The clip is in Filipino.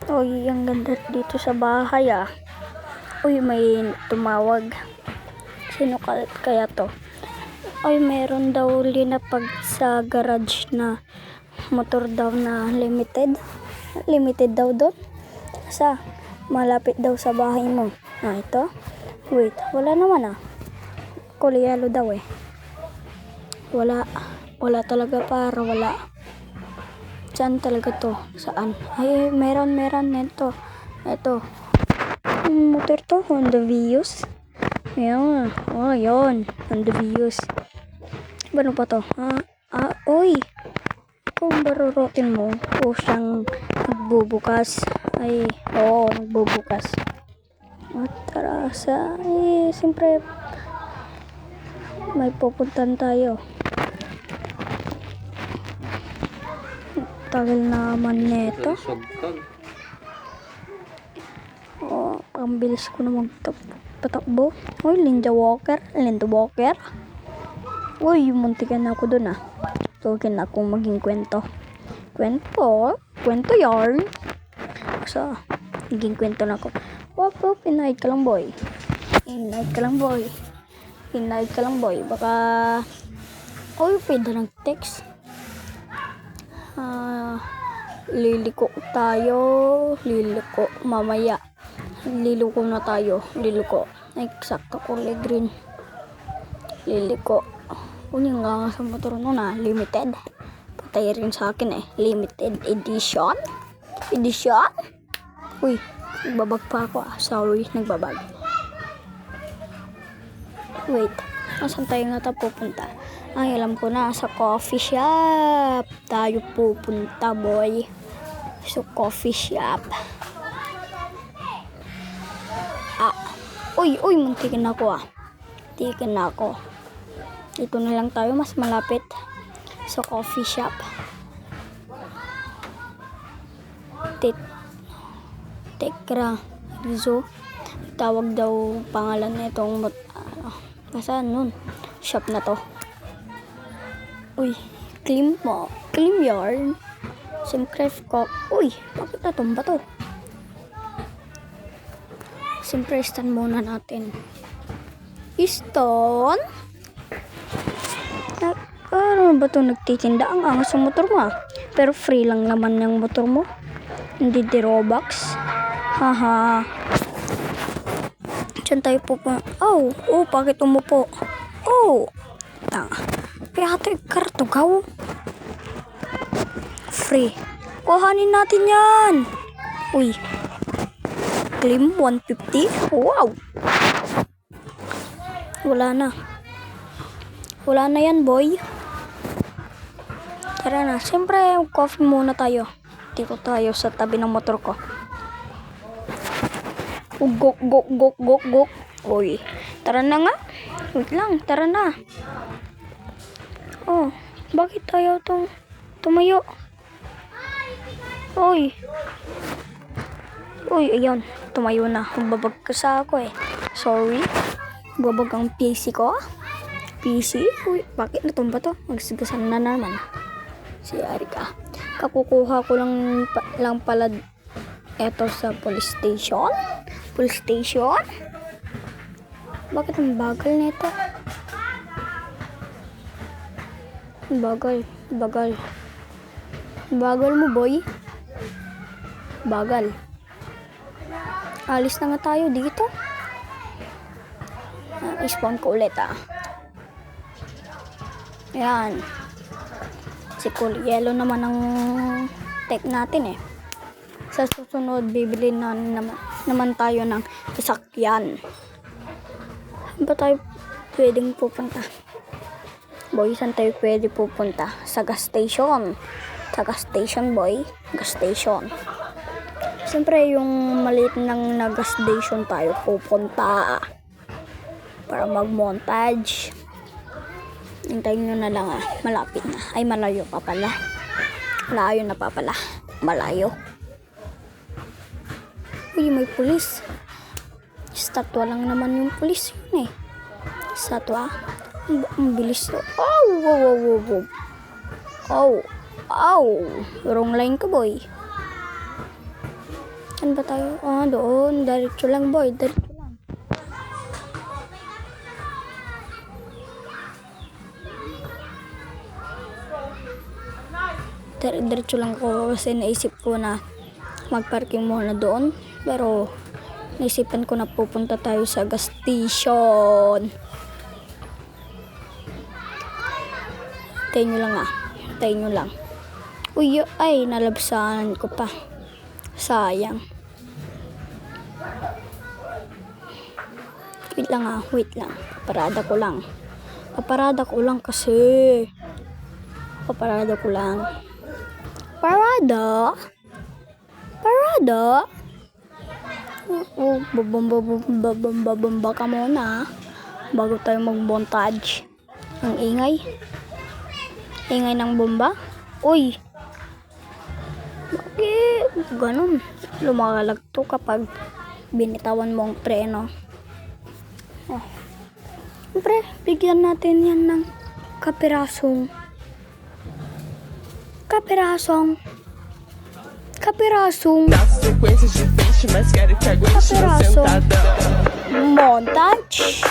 Uy, ang ganda dito sa bahay ah. Uy, may tumawag. Sino kaya to? Uy, meron daw linapag sa garage na motor daw na limited. Limited daw doon. Sa malapit daw sa bahay mo. Ah, ito? Wait, wala naman ah. Kulay yellow daw eh. Wala talaga para wala. Saan talaga to? Saan? Ay, meron ito. Ito. Motor to, Honda Vios. Ayan. Oh, yun. Honda Vios. Ano pa to? Oy. Kung barurutin mo, o siyang nagbubukas. Ay, oo, nagbubukas. At tara siyempre, may pupuntan tayo. Tagal naman neto. Oh, ang bilis ko na magpatakbo. Uy, Linda Walker. Uy, muntikan na ako dun ah. Tugin na akong maging kwento yarn. So, naging kwento na ako. Wap, inahid ka lang boy. Baka, uy, pwede nag-text. Liliko mamaya. Liliko na tayo. Eksakto kulay green. Liliko. Unyang nga sa motor nun ah, limited. Patay rin sa akin eh. Limited edition. Uy, nagbabag pa ako ah. Sorry, nagbabag. Wait, asan tayo nga pupunta? Ay, alam ko na, sa coffee shop tayo pupunta, boy. So, coffee shop. Uy, muntikin ako ah. Dito na lang tayo, mas malapit sa coffee shop. Tekra Rizzo. Tawag daw pangalan na itong nasaan nun? Shop na to. Uy, clean yarn. Siyempre ko. Uy, bakit natumba to? Siyempre, stand muna natin. Stone? Ano ba ito nagtitinda? Ang angas sa motor mo ah. Pero free lang naman yung motor mo. Hindi di Robux. Haha. Diyan tayo po pa. Oh, bakit umupo? Oh. Kaya ito kartugaw. Free. Kuhanin natin yan. Uy. Claim 150. Wow. Wala na yan, boy. Tara na. Siyempre, coffee muna tayo. Dito tayo sa tabi ng motor ko. Gok. Uy. Tara na nga. Wait lang. Tara na. Oh. Bakit tayo tumayo? Uy, ayan. Tumayo na. Babag ka sa ako eh. Sorry. Babag ang PC ko. Uy, bakit natumba to? Magsigasan na naman. Si Arika. Kakukuha ko lang pala eto sa police station. Bakit ang bagal nito? Bagal mo, boy. Bagal. Alis na nga tayo dito. Spawn ko ulit ah. Ayan. Si kulay yellow naman ang tech natin eh. Sa susunod, bibili na naman tayo ng sasakyan. Ba tayo pwedeng pupunta? Boy, saan tayo pwede pupunta? Sa gas station. Boy. Gas station. Siyempre, yung maliit ng gas station tayo pupunta. Para mag-montage. Hintayin nyo na lang ah. Malapit na. Ay, malayo pa pala. Malayo. Uy, may pulis. Statwa lang naman yung pulis yun eh. Statwa. Ang bilis to. Wrong line ka, boy. Saan ba tayo? Ah, doon. Diretso lang, boy. Diretso lang. Diretso lang ako kasi naisip ko na magparking muna doon. Pero, naisipan ko na pupunta tayo sa gas station. Hintayin nyo lang ah. Hintayin nyo lang. Uy, ay, nalabsanan ko pa. Sayang. Wait lang ah, wait lang. Paparada ko lang. Paparada ko lang kasi. Paparada ko lang. Parada? Parada? Oo, babamba ka muna bago tayo mag-montage. Ang ingay. Ingay ng bomba. Uy! Bakit? Ganun. Lumakalag to kapag binitawan mo ang preno. Oh. Siyempre, bigyan natin yan ng kapirasong Na sequência de peixe, mas quero que aguente no kapirasong sentadão. montage.